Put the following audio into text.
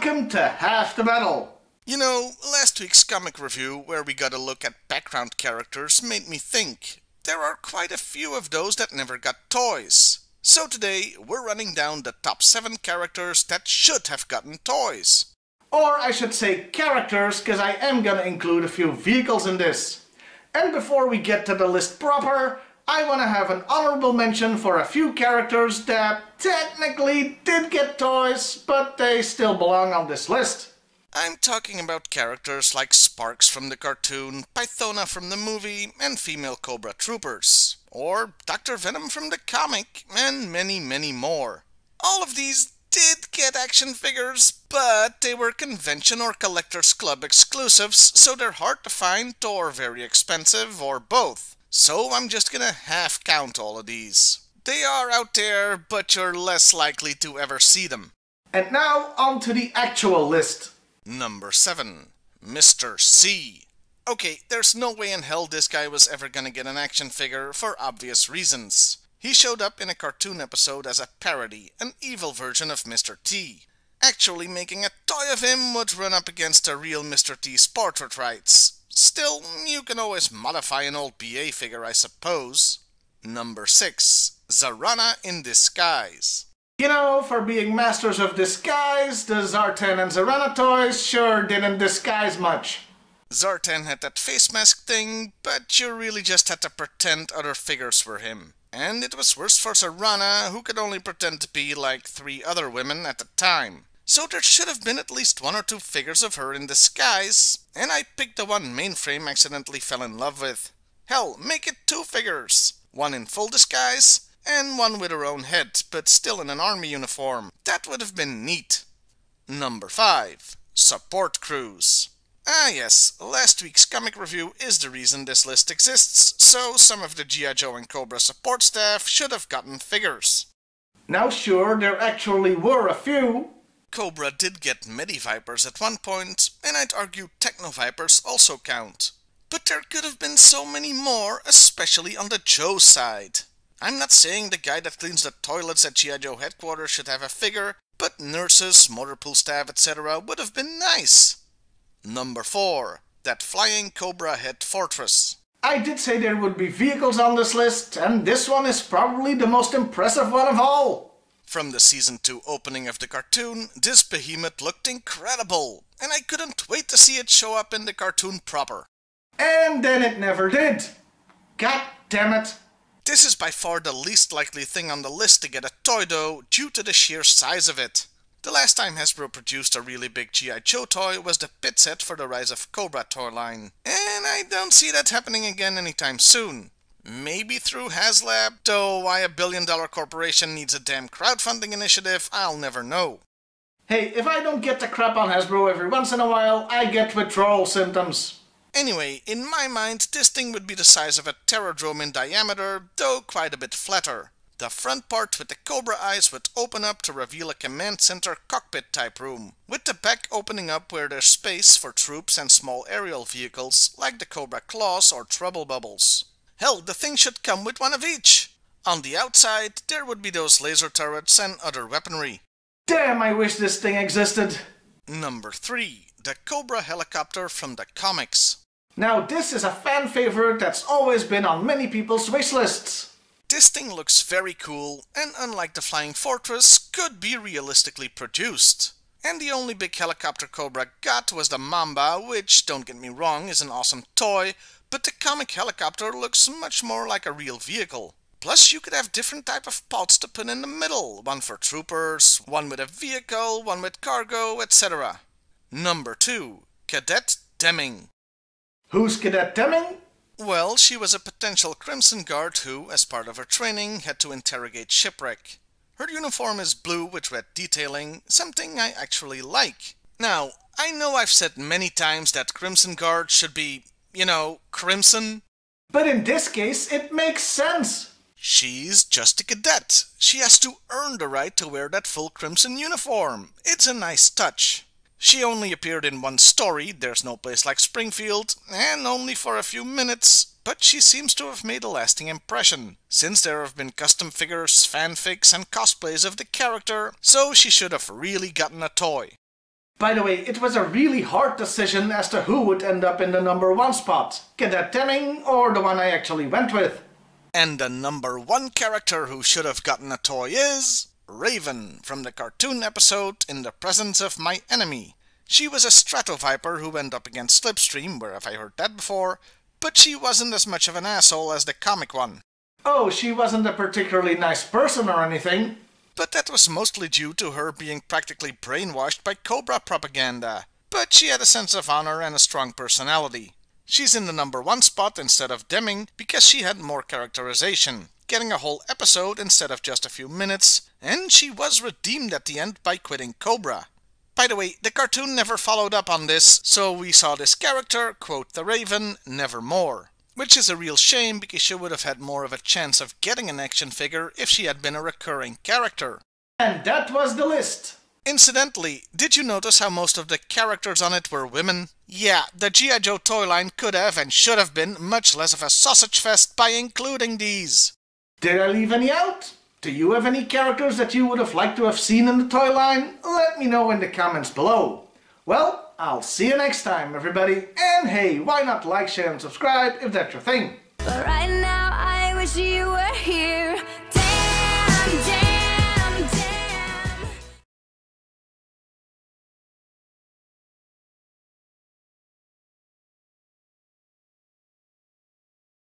welcome to Half the Battle. You know, last week's comic review, where we got a look at background characters, made me think. There are quite a few of those that never got toys. So today, we're running down the top 7 characters that should have gotten toys. Or I should say characters, because I am gonna include a few vehicles in this. And before we get to the list proper, I want to have an honorable mention for a few characters that technically did get toys, but they still belong on this list. I'm talking about characters like Sparks from the cartoon, Pythona from the movie, and female Cobra Troopers. Or Dr. Venom from the comic, and many, many more. All of these did get action figures, but they were convention or collector's club exclusives, so they're hard to find or very expensive, or both. So I'm just gonna half count all of these. They are out there, but you're less likely to ever see them. And now on to the actual list. Number 7. Mr. C. Okay, there's no way in hell this guy was ever gonna get an action figure for obvious reasons. He showed up in a cartoon episode as a parody, an evil version of Mr. T. Actually, making a toy of him would run up against a real Mr. T's portrait rights. Still, you can always modify an old BA figure, I suppose. Number 6. Zarana in disguise. You know, for being masters of disguise, the Zartan and Zarana toys sure didn't disguise much. Zartan had that face mask thing, but you really just had to pretend other figures were him. And it was worse for Zarana, who could only pretend to be like 3 other women at the time. So there should have been at least 1 or 2 figures of her in disguise, and I picked the one Mainframe accidentally fell in love with. Hell, make it 2 figures. 1 in full disguise, and 1 with her own head, but still in an army uniform. That would have been neat. Number 5. Support Crews. Ah yes, last week's comic review is the reason this list exists, so some of the G.I.Joe and Cobra support staff should have gotten figures. Now sure, there actually were a few. Cobra did get Medi-Vipers at one point, and I'd argue Techno-Vipers also count. But there could have been so many more, especially on the Joe side. I'm not saying the guy that cleans the toilets at G.I. Joe headquarters should have a figure, but nurses, motor pool staff, etc. would have been nice. Number 4. That flying Cobra head fortress. I did say there would be vehicles on this list, and this one is probably the most impressive one of all. From the Season 2 opening of the cartoon, this behemoth looked incredible, and I couldn't wait to see it show up in the cartoon proper. And then it never did. God damn it. This is by far the least likely thing on the list to get a toy though, due to the sheer size of it. The last time Hasbro produced a really big G.I. Joe toy was the pit set for the Rise of Cobra toy line, and I don't see that happening again anytime soon. Maybe through HasLab, though why a billion-dollar corporation needs a damn crowdfunding initiative, I'll never know. Hey, if I don't get the crap on Hasbro every once in a while, I get withdrawal symptoms. Anyway, in my mind, this thing would be the size of a Terradrome in diameter, though quite a bit flatter. The front part with the Cobra eyes would open up to reveal a command center cockpit type room, with the back opening up where there's space for troops and small aerial vehicles like the Cobra Claws or Trouble Bubbles. Hell, the thing should come with 1 of each. On the outside, there would be those laser turrets and other weaponry. Damn, I wish this thing existed. Number 3. The Cobra Helicopter from the comics. Now this is a fan favorite that's always been on many people's wish lists. This thing looks very cool, and unlike the Flying Fortress, could be realistically produced. And the only big helicopter Cobra got was the Mamba, which, don't get me wrong, is an awesome toy, but the comic helicopter looks much more like a real vehicle. Plus you could have different type of pods to put in the middle, 1 for troopers, 1 with a vehicle, 1 with cargo, etc. Number 2. Cadet Deming. Who's Cadet Deming? Well, she was a potential Crimson Guard who, as part of her training, had to interrogate shipwreck. Her uniform is blue with red detailing, something I actually like. Now, I know I've said many times that Crimson Guard should be, you know, crimson. But in this case, it makes sense. She's just a cadet. She has to earn the right to wear that full crimson uniform. It's a nice touch. She only appeared in 1 story, There's No Place Like Springfield, and only for a few minutes, but she seems to have made a lasting impression, since there have been custom figures, fanfics, and cosplays of the character, so she should have really gotten a toy. By the way, it was a really hard decision as to who would end up in the #1 spot, Cadet Deming or the one I actually went with. And the #1 character who should have gotten a toy is Raven from the cartoon episode In the Presence of My Enemy. She was a Stratoviper who went up against Slipstream, where have I heard that before, but she wasn't as much of an asshole as the comic one. Oh, she wasn't a particularly nice person or anything. But that was mostly due to her being practically brainwashed by Cobra propaganda. But she had a sense of honor and a strong personality. She's in the #1 spot instead of Deming because she had more characterization, getting a whole episode instead of just a few minutes, and she was redeemed at the end by quitting Cobra. By the way, the cartoon never followed up on this, so we saw this character, quote the Raven, never more. Which is a real shame because she would have had more of a chance of getting an action figure if she had been a recurring character. And that was the list. Incidentally, did you notice how most of the characters on it were women? Yeah, the G.I.Joe toy line could have and should have been much less of a sausage fest by including these. Did I leave any out? Do you have any characters that you would have liked to have seen in the toy line? Let me know in the comments below. Well, I'll see you next time, everybody. And hey, why not like, share, and subscribe if that's your thing? But right now, I wish you were here.